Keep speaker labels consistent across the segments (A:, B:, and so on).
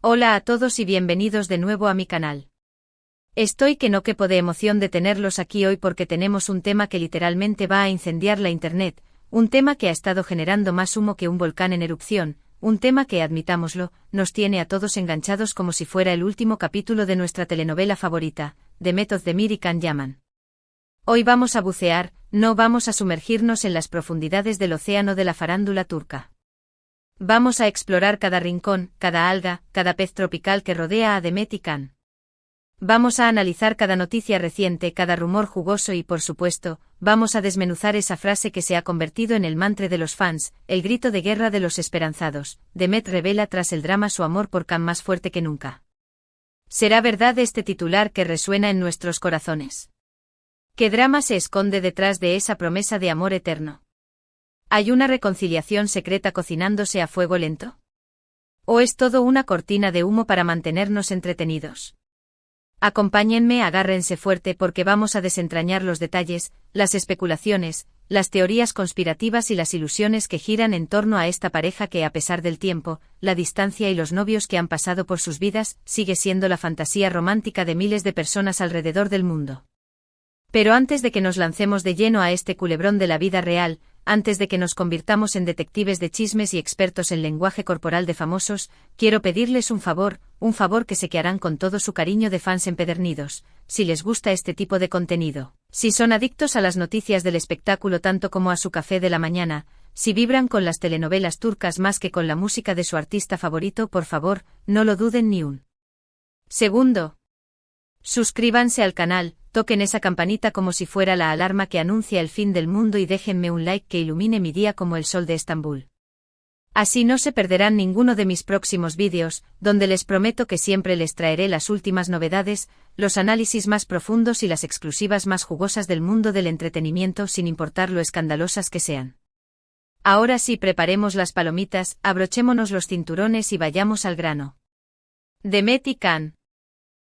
A: Hola a todos y bienvenidos de nuevo a mi canal. Estoy que no quepo de emoción de tenerlos aquí hoy porque tenemos un tema que literalmente va a incendiar la internet, un tema que ha estado generando más humo que un volcán en erupción, un tema que, admitámoslo, nos tiene a todos enganchados como si fuera el último capítulo de nuestra telenovela favorita, Demet Özdemir y Can Yaman. Hoy vamos a bucear, no vamos a sumergirnos en las profundidades del océano de la farándula turca. Vamos a explorar cada rincón, cada alga, cada pez tropical que rodea a Demet y Can. Vamos a analizar cada noticia reciente, cada rumor jugoso y, por supuesto, vamos a desmenuzar esa frase que se ha convertido en el mantra de los fans, el grito de guerra de los esperanzados. Demet revela tras el drama su amor por Can más fuerte que nunca. ¿Será verdad este titular que resuena en nuestros corazones? ¿Qué drama se esconde detrás de esa promesa de amor eterno? ¿Hay una reconciliación secreta cocinándose a fuego lento? ¿O es todo una cortina de humo para mantenernos entretenidos? Acompáñenme, agárrense fuerte porque vamos a desentrañar los detalles, las especulaciones, las teorías conspirativas y las ilusiones que giran en torno a esta pareja que, a pesar del tiempo, la distancia y los novios que han pasado por sus vidas, sigue siendo la fantasía romántica de miles de personas alrededor del mundo. Pero antes de que nos lancemos de lleno a este culebrón de la vida real, antes de que nos convirtamos en detectives de chismes y expertos en lenguaje corporal de famosos, quiero pedirles un favor que sé que harán con todo su cariño de fans empedernidos, si les gusta este tipo de contenido, si son adictos a las noticias del espectáculo tanto como a su café de la mañana, si vibran con las telenovelas turcas más que con la música de su artista favorito, por favor, no lo duden ni un segundo. Suscríbanse al canal, toquen esa campanita como si fuera la alarma que anuncia el fin del mundo y déjenme un like que ilumine mi día como el sol de Estambul. Así no se perderán ninguno de mis próximos vídeos, donde les prometo que siempre les traeré las últimas novedades, los análisis más profundos y las exclusivas más jugosas del mundo del entretenimiento sin importar lo escandalosas que sean. Ahora sí, preparemos las palomitas, abrochémonos los cinturones y vayamos al grano. Demet y Can.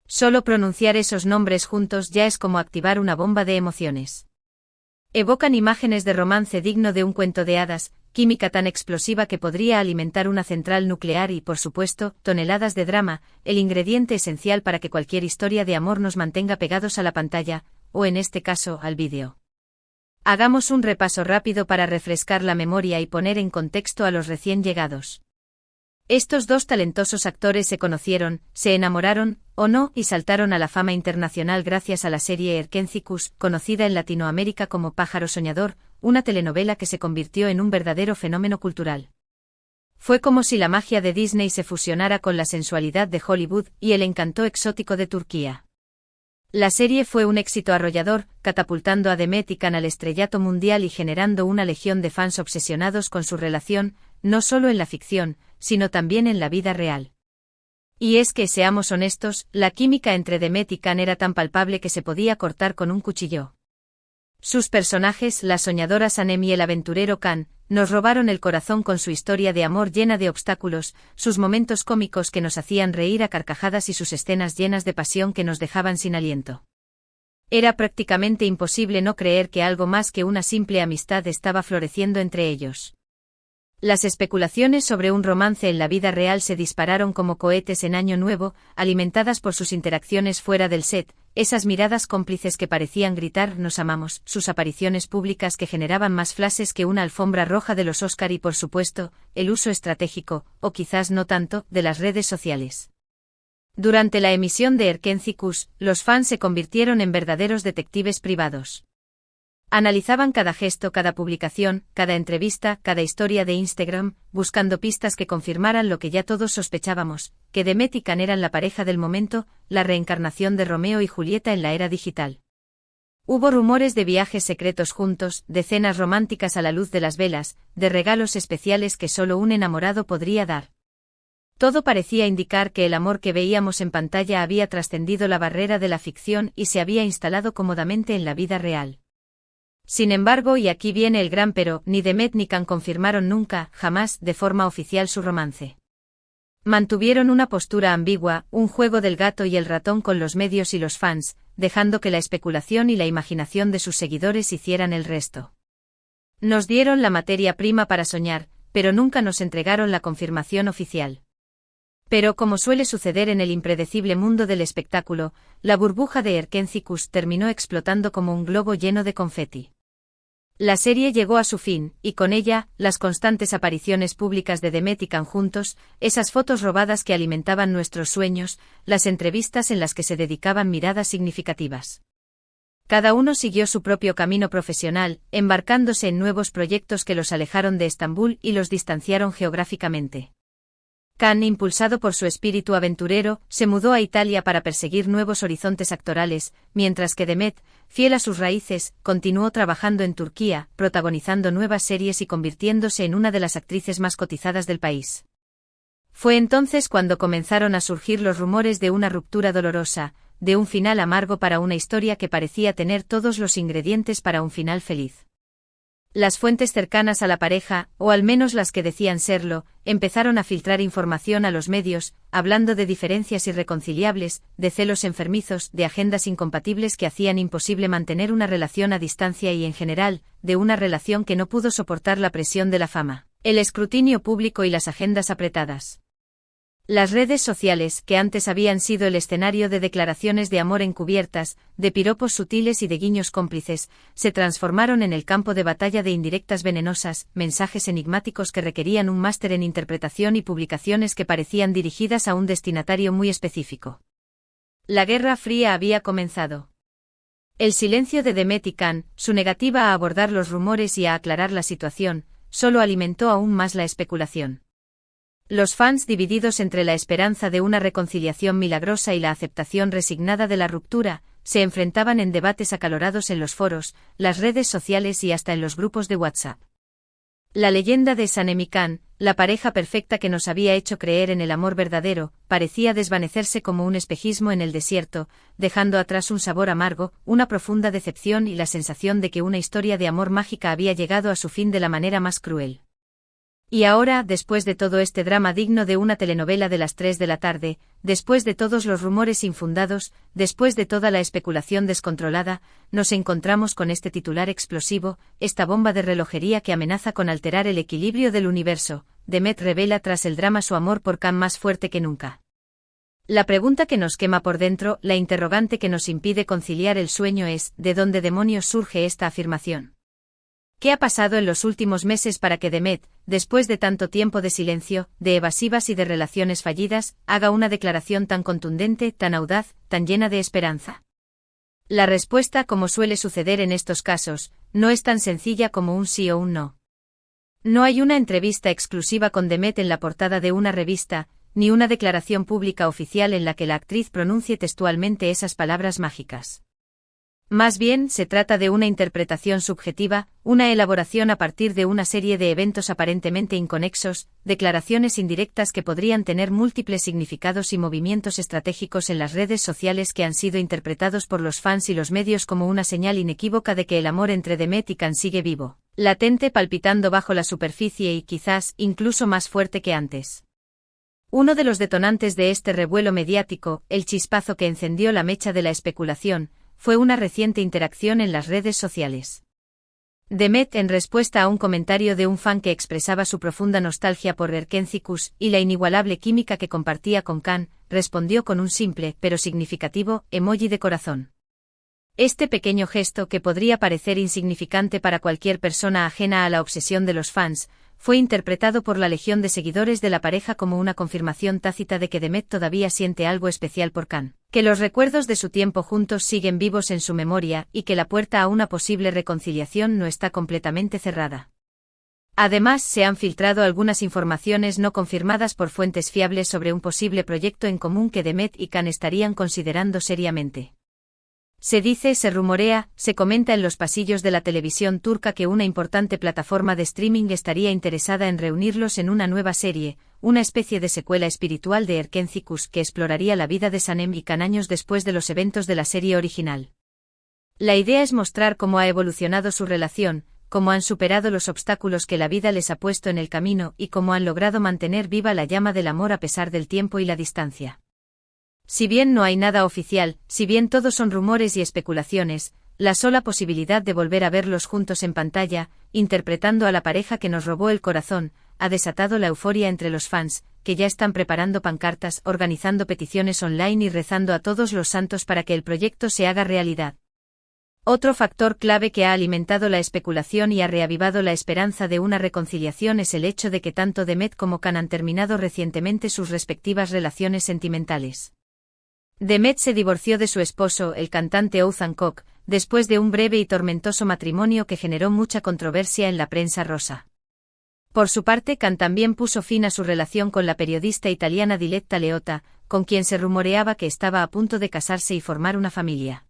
A: Solo pronunciar esos nombres juntos ya es como activar una bomba de emociones. Evocan imágenes de romance digno de un cuento de hadas, química tan explosiva que podría alimentar una central nuclear y, por supuesto, toneladas de drama, el ingrediente esencial para que cualquier historia de amor nos mantenga pegados a la pantalla, o en este caso, al vídeo. Hagamos un repaso rápido para refrescar la memoria y poner en contexto a los recién llegados. Estos dos talentosos actores se conocieron, se enamoraron, o no, y saltaron a la fama internacional gracias a la serie Erkenzicus, conocida en Latinoamérica como Pájaro Soñador, una telenovela que se convirtió en un verdadero fenómeno cultural. Fue como si la magia de Disney se fusionara con la sensualidad de Hollywood y el encanto exótico de Turquía. La serie fue un éxito arrollador, catapultando a Demet y Can al estrellato mundial y generando una legión de fans obsesionados con su relación, no solo en la ficción, sino también en la vida real. Y es que, seamos honestos, la química entre Demet y Can era tan palpable que se podía cortar con un cuchillo. Sus personajes, la soñadora Sanem y el aventurero Can, nos robaron el corazón con su historia de amor llena de obstáculos, sus momentos cómicos que nos hacían reír a carcajadas y sus escenas llenas de pasión que nos dejaban sin aliento. Era prácticamente imposible no creer que algo más que una simple amistad estaba floreciendo entre ellos. Las especulaciones sobre un romance en la vida real se dispararon como cohetes en Año Nuevo, alimentadas por sus interacciones fuera del set, esas miradas cómplices que parecían gritar «nos amamos», sus apariciones públicas que generaban más flashes que una alfombra roja de los Oscar y, por supuesto, el uso estratégico, o quizás no tanto, de las redes sociales. Durante la emisión de Erkenzicus, los fans se convirtieron en verdaderos detectives privados. Analizaban cada gesto, cada publicación, cada entrevista, cada historia de Instagram, buscando pistas que confirmaran lo que ya todos sospechábamos, que Demet y Can eran la pareja del momento, la reencarnación de Romeo y Julieta en la era digital. Hubo rumores de viajes secretos juntos, de cenas románticas a la luz de las velas, de regalos especiales que solo un enamorado podría dar. Todo parecía indicar que el amor que veíamos en pantalla había trascendido la barrera de la ficción y se había instalado cómodamente en la vida real. Sin embargo, y aquí viene el gran pero, ni Demet ni Can confirmaron nunca, jamás, de forma oficial su romance. Mantuvieron una postura ambigua, un juego del gato y el ratón con los medios y los fans, dejando que la especulación y la imaginación de sus seguidores hicieran el resto. Nos dieron la materia prima para soñar, pero nunca nos entregaron la confirmación oficial. Pero como suele suceder en el impredecible mundo del espectáculo, la burbuja de Erkenci-Kuş terminó explotando como un globo lleno de confeti. La serie llegó a su fin, y con ella, las constantes apariciones públicas de Demet y Can juntos, esas fotos robadas que alimentaban nuestros sueños, las entrevistas en las que se dedicaban miradas significativas. Cada uno siguió su propio camino profesional, embarcándose en nuevos proyectos que los alejaron de Estambul y los distanciaron geográficamente. Can, impulsado por su espíritu aventurero, se mudó a Italia para perseguir nuevos horizontes actorales, mientras que Demet, fiel a sus raíces, continuó trabajando en Turquía, protagonizando nuevas series y convirtiéndose en una de las actrices más cotizadas del país. Fue entonces cuando comenzaron a surgir los rumores de una ruptura dolorosa, de un final amargo para una historia que parecía tener todos los ingredientes para un final feliz. Las fuentes cercanas a la pareja, o al menos las que decían serlo, empezaron a filtrar información a los medios, hablando de diferencias irreconciliables, de celos enfermizos, de agendas incompatibles que hacían imposible mantener una relación a distancia y en general, de una relación que no pudo soportar la presión de la fama, el escrutinio público y las agendas apretadas. Las redes sociales, que antes habían sido el escenario de declaraciones de amor encubiertas, de piropos sutiles y de guiños cómplices, se transformaron en el campo de batalla de indirectas venenosas, mensajes enigmáticos que requerían un máster en interpretación y publicaciones que parecían dirigidas a un destinatario muy específico. La Guerra Fría había comenzado. El silencio de Demet y Can, su negativa a abordar los rumores y a aclarar la situación, solo alimentó aún más la especulación. Los fans, divididos entre la esperanza de una reconciliación milagrosa y la aceptación resignada de la ruptura, se enfrentaban en debates acalorados en los foros, las redes sociales y hasta en los grupos de WhatsApp. La leyenda de Sanem y Can, la pareja perfecta que nos había hecho creer en el amor verdadero, parecía desvanecerse como un espejismo en el desierto, dejando atrás un sabor amargo, una profunda decepción y la sensación de que una historia de amor mágica había llegado a su fin de la manera más cruel. Y ahora, después de todo este drama digno de una telenovela de las 3 de la tarde, después de todos los rumores infundados, después de toda la especulación descontrolada, nos encontramos con este titular explosivo, esta bomba de relojería que amenaza con alterar el equilibrio del universo. Demet revela tras el drama su amor por Can más fuerte que nunca. La pregunta que nos quema por dentro, la interrogante que nos impide conciliar el sueño es, ¿de dónde demonios surge esta afirmación? ¿Qué ha pasado en los últimos meses para que Demet, después de tanto tiempo de silencio, de evasivas y de relaciones fallidas, haga una declaración tan contundente, tan audaz, tan llena de esperanza? La respuesta, como suele suceder en estos casos, no es tan sencilla como un sí o un no. No hay una entrevista exclusiva con Demet en la portada de una revista, ni una declaración pública oficial en la que la actriz pronuncie textualmente esas palabras mágicas. Más bien, se trata de una interpretación subjetiva, una elaboración a partir de una serie de eventos aparentemente inconexos, declaraciones indirectas que podrían tener múltiples significados y movimientos estratégicos en las redes sociales que han sido interpretados por los fans y los medios como una señal inequívoca de que el amor entre Demet y Can sigue vivo, latente, palpitando bajo la superficie y quizás, incluso más fuerte que antes. Uno de los detonantes de este revuelo mediático, el chispazo que encendió la mecha de la especulación, fue una reciente interacción en las redes sociales. Demet, en respuesta a un comentario de un fan que expresaba su profunda nostalgia por Erkenci-Kuş y la inigualable química que compartía con Can, respondió con un simple, pero significativo, emoji de corazón. Este pequeño gesto, que podría parecer insignificante para cualquier persona ajena a la obsesión de los fans, fue interpretado por la legión de seguidores de la pareja como una confirmación tácita de que Demet todavía siente algo especial por Can, que los recuerdos de su tiempo juntos siguen vivos en su memoria y que la puerta a una posible reconciliación no está completamente cerrada. Además, se han filtrado algunas informaciones no confirmadas por fuentes fiables sobre un posible proyecto en común que Demet y Can estarían considerando seriamente. Se dice, se rumorea, se comenta en los pasillos de la televisión turca que una importante plataforma de streaming estaría interesada en reunirlos en una nueva serie, una especie de secuela espiritual de Erkenci-Kuş que exploraría la vida de Sanem y Can años después de los eventos de la serie original. La idea es mostrar cómo ha evolucionado su relación, cómo han superado los obstáculos que la vida les ha puesto en el camino y cómo han logrado mantener viva la llama del amor a pesar del tiempo y la distancia. Si bien no hay nada oficial, si bien todos son rumores y especulaciones, la sola posibilidad de volver a verlos juntos en pantalla, interpretando a la pareja que nos robó el corazón, ha desatado la euforia entre los fans, que ya están preparando pancartas, organizando peticiones online y rezando a todos los santos para que el proyecto se haga realidad. Otro factor clave que ha alimentado la especulación y ha reavivado la esperanza de una reconciliación es el hecho de que tanto Demet como Can han terminado recientemente sus respectivas relaciones sentimentales. Demet se divorció de su esposo, el cantante Ouzhan Koc, después de un breve y tormentoso matrimonio que generó mucha controversia en la prensa rosa. Por su parte, Can también puso fin a su relación con la periodista italiana Diletta Leotta, con quien se rumoreaba que estaba a punto de casarse y formar una familia.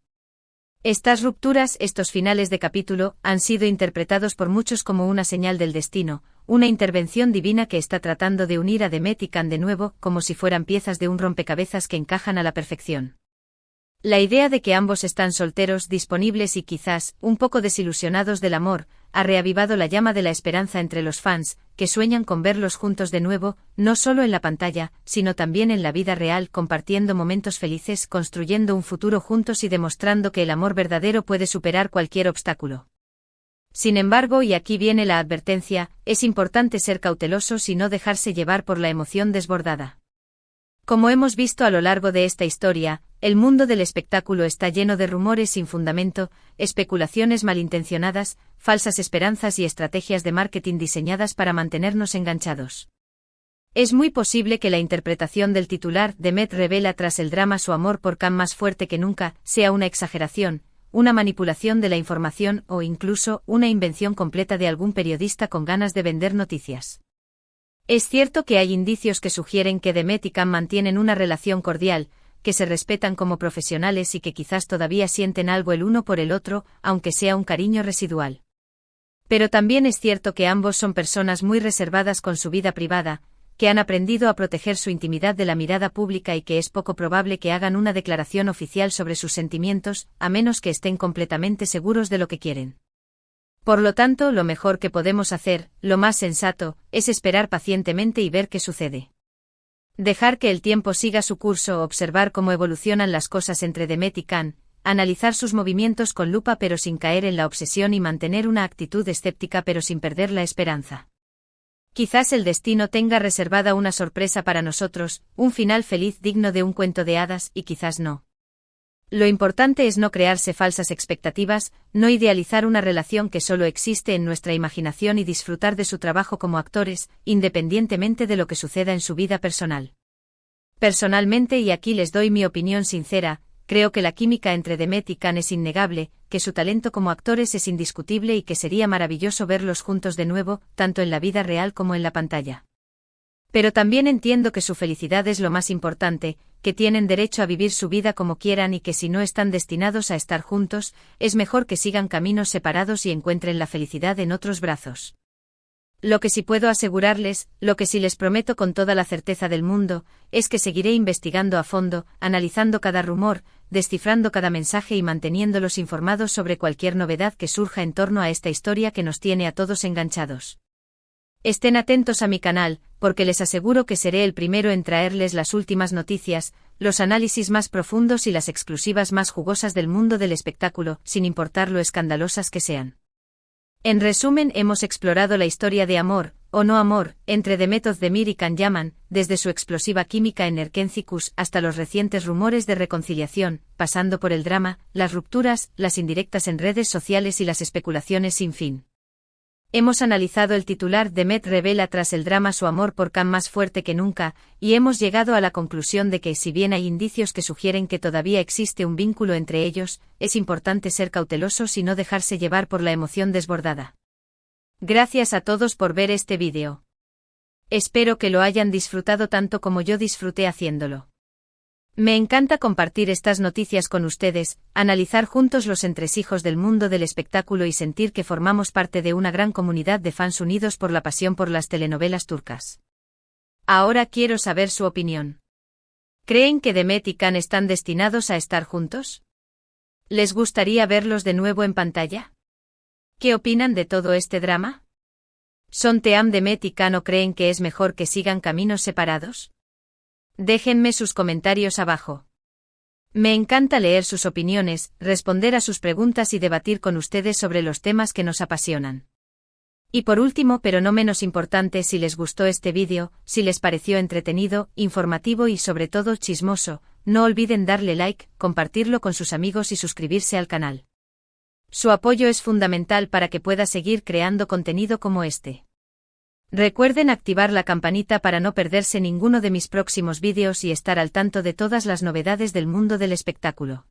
A: Estas rupturas, estos finales de capítulo, han sido interpretados por muchos como una señal del destino, una intervención divina que está tratando de unir a Demet y Can de nuevo, como si fueran piezas de un rompecabezas que encajan a la perfección. La idea de que ambos están solteros, disponibles y quizás, un poco desilusionados del amor, ha reavivado la llama de la esperanza entre los fans, que sueñan con verlos juntos de nuevo, no solo en la pantalla, sino también en la vida real, compartiendo momentos felices, construyendo un futuro juntos y demostrando que el amor verdadero puede superar cualquier obstáculo. Sin embargo, y aquí viene la advertencia, es importante ser cautelosos y no dejarse llevar por la emoción desbordada. Como hemos visto a lo largo de esta historia, el mundo del espectáculo está lleno de rumores sin fundamento, especulaciones malintencionadas, falsas esperanzas y estrategias de marketing diseñadas para mantenernos enganchados. Es muy posible que la interpretación del titular Demet revela tras el drama su amor por Can más fuerte que nunca sea una exageración, una manipulación de la información o incluso una invención completa de algún periodista con ganas de vender noticias. Es cierto que hay indicios que sugieren que Demet y Can mantienen una relación cordial, que se respetan como profesionales y que quizás todavía sienten algo el uno por el otro, aunque sea un cariño residual. Pero también es cierto que ambos son personas muy reservadas con su vida privada, que han aprendido a proteger su intimidad de la mirada pública y que es poco probable que hagan una declaración oficial sobre sus sentimientos, a menos que estén completamente seguros de lo que quieren. Por lo tanto, lo mejor que podemos hacer, lo más sensato, es esperar pacientemente y ver qué sucede. Dejar que el tiempo siga su curso, observar cómo evolucionan las cosas entre Demet y Can, analizar sus movimientos con lupa pero sin caer en la obsesión y mantener una actitud escéptica pero sin perder la esperanza. Quizás el destino tenga reservada una sorpresa para nosotros, un final feliz digno de un cuento de hadas, y quizás no. Lo importante es no crearse falsas expectativas, no idealizar una relación que solo existe en nuestra imaginación y disfrutar de su trabajo como actores, independientemente de lo que suceda en su vida personal. Personalmente, y aquí les doy mi opinión sincera, creo que la química entre Demet y Can es innegable, que su talento como actores es indiscutible y que sería maravilloso verlos juntos de nuevo, tanto en la vida real como en la pantalla. Pero también entiendo que su felicidad es lo más importante, que tienen derecho a vivir su vida como quieran y que si no están destinados a estar juntos, es mejor que sigan caminos separados y encuentren la felicidad en otros brazos. Lo que sí puedo asegurarles, lo que sí les prometo con toda la certeza del mundo, es que seguiré investigando a fondo, analizando cada rumor, descifrando cada mensaje y manteniéndolos informados sobre cualquier novedad que surja en torno a esta historia que nos tiene a todos enganchados. Estén atentos a mi canal, porque les aseguro que seré el primero en traerles las últimas noticias, los análisis más profundos y las exclusivas más jugosas del mundo del espectáculo, sin importar lo escandalosas que sean. En resumen, hemos explorado la historia de amor, o no amor, entre Demet Özdemir y Can Yaman, desde su explosiva química en Erkencikus hasta los recientes rumores de reconciliación, pasando por el drama, las rupturas, las indirectas en redes sociales y las especulaciones sin fin. Hemos analizado el titular Demet revela tras el drama su amor por Can más fuerte que nunca, y hemos llegado a la conclusión de que si bien hay indicios que sugieren que todavía existe un vínculo entre ellos, es importante ser cautelosos y no dejarse llevar por la emoción desbordada. Gracias a todos por ver este vídeo. Espero que lo hayan disfrutado tanto como yo disfruté haciéndolo. Me encanta compartir estas noticias con ustedes, analizar juntos los entresijos del mundo del espectáculo y sentir que formamos parte de una gran comunidad de fans unidos por la pasión por las telenovelas turcas. Ahora quiero saber su opinión. ¿Creen que Demet y Can están destinados a estar juntos? ¿Les gustaría verlos de nuevo en pantalla? ¿Qué opinan de todo este drama? ¿Son team Demet y Can o creen que es mejor que sigan caminos separados? Déjenme sus comentarios abajo. Me encanta leer sus opiniones, responder a sus preguntas y debatir con ustedes sobre los temas que nos apasionan. Y por último, pero no menos importante, si les gustó este vídeo, si les pareció entretenido, informativo y sobre todo chismoso, no olviden darle like, compartirlo con sus amigos y suscribirse al canal. Su apoyo es fundamental para que pueda seguir creando contenido como este. Recuerden activar la campanita para no perderse ninguno de mis próximos vídeos y estar al tanto de todas las novedades del mundo del espectáculo.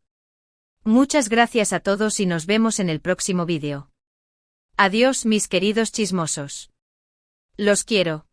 A: Muchas gracias a todos y nos vemos en el próximo vídeo. Adiós, mis queridos chismosos. Los quiero.